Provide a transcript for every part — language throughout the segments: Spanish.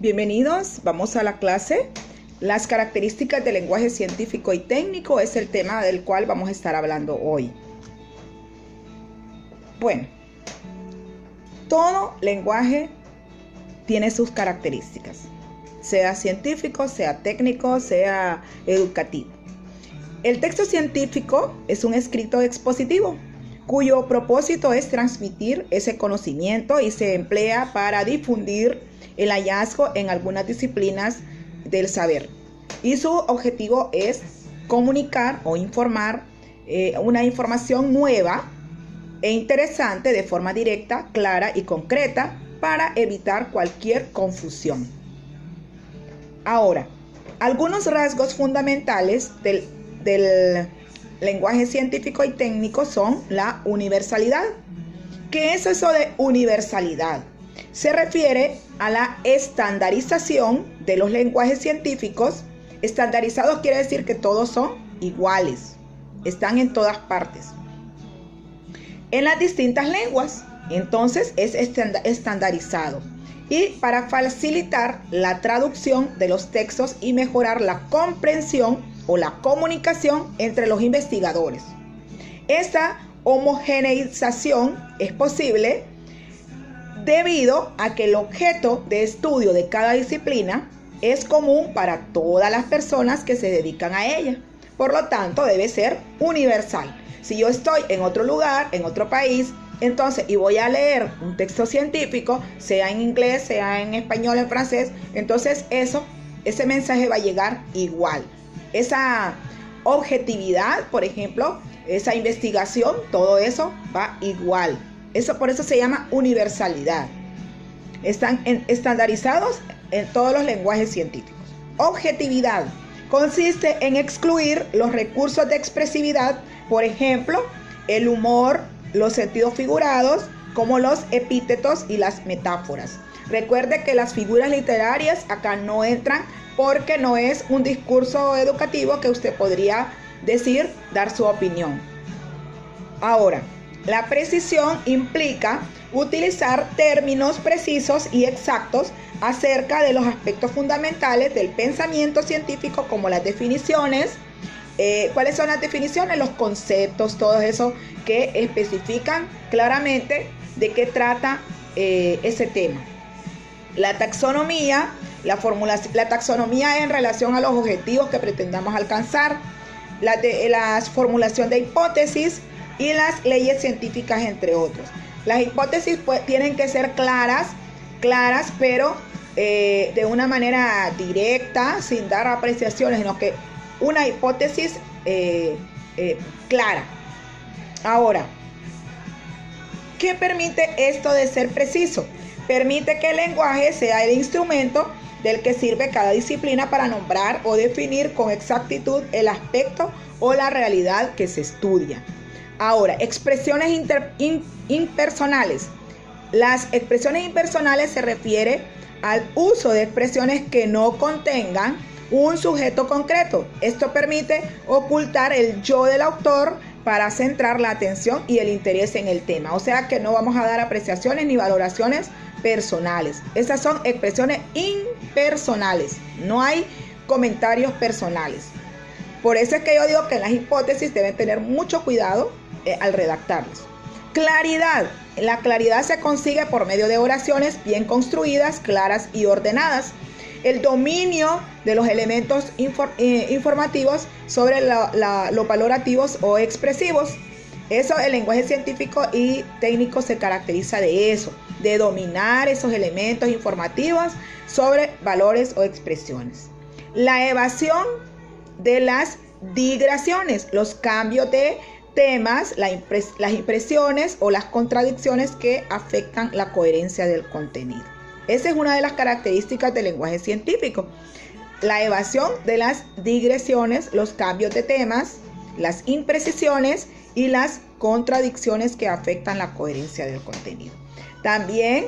Bienvenidos, vamos a la clase. Las características del lenguaje científico y técnico es el tema del cual vamos a estar hablando hoy. Bueno, todo lenguaje tiene sus características, sea científico, sea técnico, sea educativo. El texto científico es un escrito expositivo, cuyo propósito es transmitir ese conocimiento y se emplea para difundir el hallazgo en algunas disciplinas del saber. Y su objetivo es comunicar o informar una información nueva e interesante de forma directa, clara y concreta para evitar cualquier confusión. Ahora, algunos rasgos fundamentales del lenguaje científico y técnico son la universalidad. ¿Qué es eso de universalidad? Se refiere a la estandarización de los lenguajes científicos. Estandarizados quiere decir que todos son iguales, están en todas partes, en las distintas lenguas. Entonces es estandarizado. Y para facilitar la traducción de los textos y mejorar la comprensión o la comunicación entre los investigadores. Esta homogeneización es posible debido a que el objeto de estudio de cada disciplina es común para todas las personas que se dedican a ella. Por lo tanto, debe ser universal. Si yo estoy en otro lugar, en otro país, entonces, y voy a leer un texto científico, sea en inglés, sea en español, en francés, entonces ese mensaje va a llegar igual. Esa objetividad, por ejemplo, esa investigación, todo eso va igual. Por eso se llama universalidad. Están estandarizados en todos los lenguajes científicos. Objetividad consiste en excluir los recursos de expresividad, por ejemplo, el humor, los sentidos figurados, como los epítetos y las metáforas. Recuerde que las figuras literarias acá no entran porque no es un discurso educativo que usted podría dar su opinión. Ahora, la precisión implica utilizar términos precisos y exactos acerca de los aspectos fundamentales del pensamiento científico, como las definiciones. ¿Cuáles son las definiciones? Los conceptos, todo eso que especifican claramente de qué trata ese tema. La taxonomía, la taxonomía en relación a los objetivos que pretendamos alcanzar, la formulación de hipótesis y las leyes científicas, entre otros. Las hipótesis tienen que ser claras, pero de una manera directa, sin dar apreciaciones, sino que una hipótesis clara. Ahora, ¿qué permite esto de ser preciso? Permite que el lenguaje sea el instrumento del que sirve cada disciplina para nombrar o definir con exactitud el aspecto o la realidad que se estudia. Ahora, expresiones impersonales. Las expresiones impersonales se refiere al uso de expresiones que no contengan un sujeto concreto. Esto permite ocultar el yo del autor para centrar la atención y el interés en el tema. O sea que no vamos a dar apreciaciones ni valoraciones personales. Esas son expresiones impersonales. No hay comentarios personales. Por eso es que yo digo que en las hipótesis deben tener mucho cuidado al redactarlas. Claridad. La claridad se consigue por medio de oraciones bien construidas, claras y ordenadas. El dominio de los elementos informativos sobre los valorativos o expresivos. Eso, el lenguaje científico y técnico se caracteriza de eso, de dominar esos elementos informativos sobre valores o expresiones. La evasión de las digresión, los cambios de temas, las impresiones o las contradicciones que afectan la coherencia del contenido. Esa es una de las características del lenguaje científico. La evasión de las digresiones, los cambios de temas, las imprecisiones y las contradicciones que afectan la coherencia del contenido. También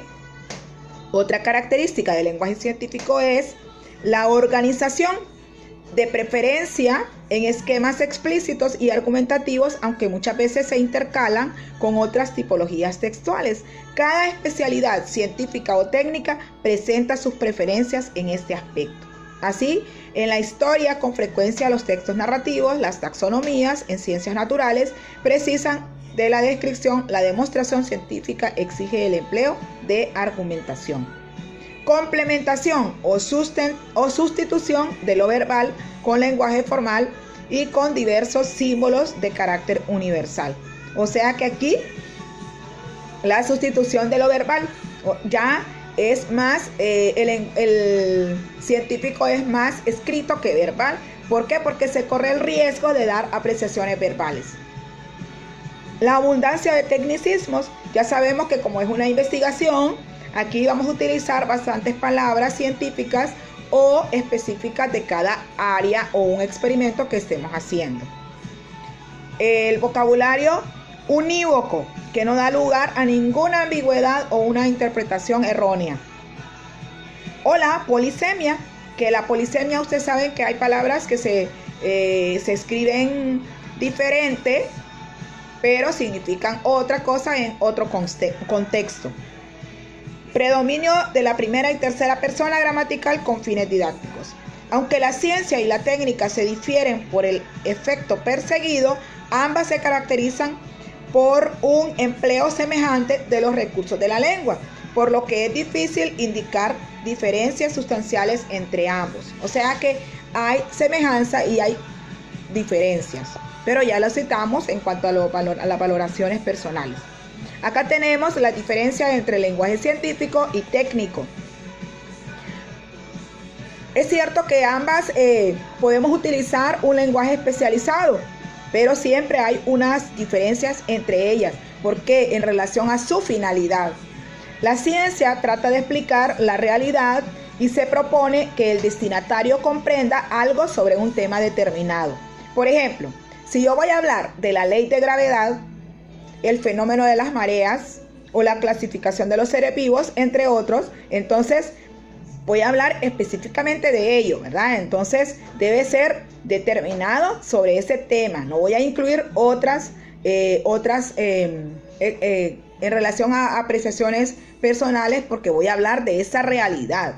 otra característica del lenguaje científico es la organización de preferencia en esquemas explícitos y argumentativos, aunque muchas veces se intercalan con otras tipologías textuales. Cada especialidad científica o técnica presenta sus preferencias en este aspecto. Así, en la historia, con frecuencia los textos narrativos, las taxonomías en ciencias naturales precisan de la descripción. La demostración científica exige el empleo de argumentación. Complementación o sustitución de lo verbal con lenguaje formal y con diversos símbolos de carácter universal. O sea que aquí la sustitución de lo verbal ya es más, el científico es más escrito que verbal. ¿Por qué? Porque se corre el riesgo de dar apreciaciones verbales. La abundancia de tecnicismos, ya sabemos que como es una investigación, aquí vamos a utilizar bastantes palabras científicas o específicas de cada área o un experimento que estemos haciendo. El vocabulario unívoco, que no da lugar a ninguna ambigüedad o una interpretación errónea. O la polisemia, que la polisemia, ustedes saben que hay palabras que se escriben diferente, pero significan otra cosa en otro contexto. Predominio de la primera y tercera persona gramatical con fines didácticos. Aunque la ciencia y la técnica se difieren por el efecto perseguido, ambas se caracterizan por un empleo semejante de los recursos de la lengua, por lo que es difícil indicar diferencias sustanciales entre ambos. O sea que hay semejanza y hay diferencias, pero ya lo citamos en cuanto a las valoraciones personales. Acá tenemos la diferencia entre lenguaje científico y técnico. Es cierto que ambas podemos utilizar un lenguaje especializado, pero siempre hay unas diferencias entre ellas, porque en relación a su finalidad. La ciencia trata de explicar la realidad y se propone que el destinatario comprenda algo sobre un tema determinado. Por ejemplo, si yo voy a hablar de la ley de gravedad, el fenómeno de las mareas o la clasificación de los seres vivos, entre otros, entonces voy a hablar específicamente de ello, ¿verdad? Entonces debe ser determinado sobre ese tema. No voy a incluir otras en relación a apreciaciones personales, porque voy a hablar de esa realidad,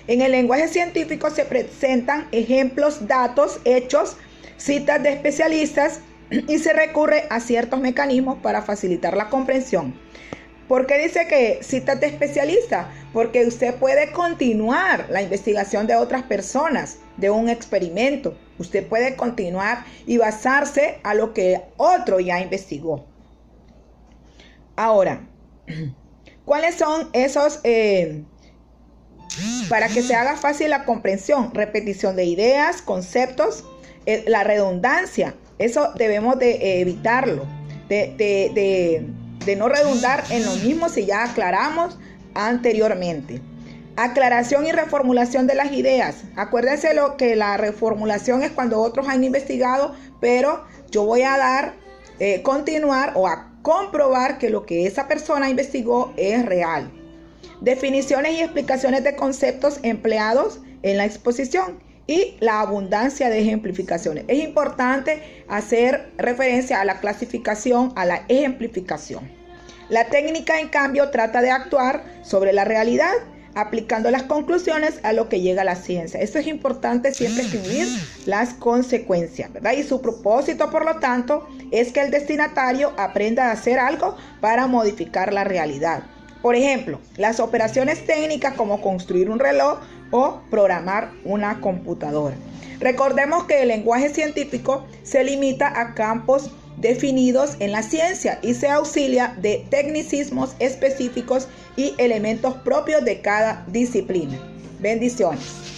En el lenguaje científico se presentan ejemplos, datos, hechos, citas de especialistas y se recurre a ciertos mecanismos para facilitar la comprensión. ¿Por qué dice que citas de especialistas? Porque usted puede continuar la investigación de otras personas, de un experimento. Usted puede continuar y basarse a lo que otro ya investigó. Ahora, ¿cuáles son esos, para que se haga fácil la comprensión? Repetición de ideas, conceptos, la redundancia. Eso debemos de evitarlo, de no redundar en lo mismo si ya aclaramos anteriormente. Aclaración y reformulación de las ideas. Acuérdense lo que la reformulación es cuando otros han investigado, pero yo voy a continuar o a comprobar que lo que esa persona investigó es real. Definiciones y explicaciones de conceptos empleados en la exposición y la abundancia de ejemplificaciones. Es importante hacer referencia a la clasificación, a la ejemplificación. La técnica, en cambio, trata de actuar sobre la realidad, aplicando las conclusiones a lo que llega la ciencia. Eso es importante, siempre escribir las consecuencias, ¿verdad? Y su propósito, por lo tanto, es que el destinatario aprenda a hacer algo para modificar la realidad. Por ejemplo, las operaciones técnicas como construir un reloj o programar una computadora. Recordemos que el lenguaje científico se limita a campos definidos en la ciencia y se auxilia de tecnicismos específicos y elementos propios de cada disciplina. Bendiciones.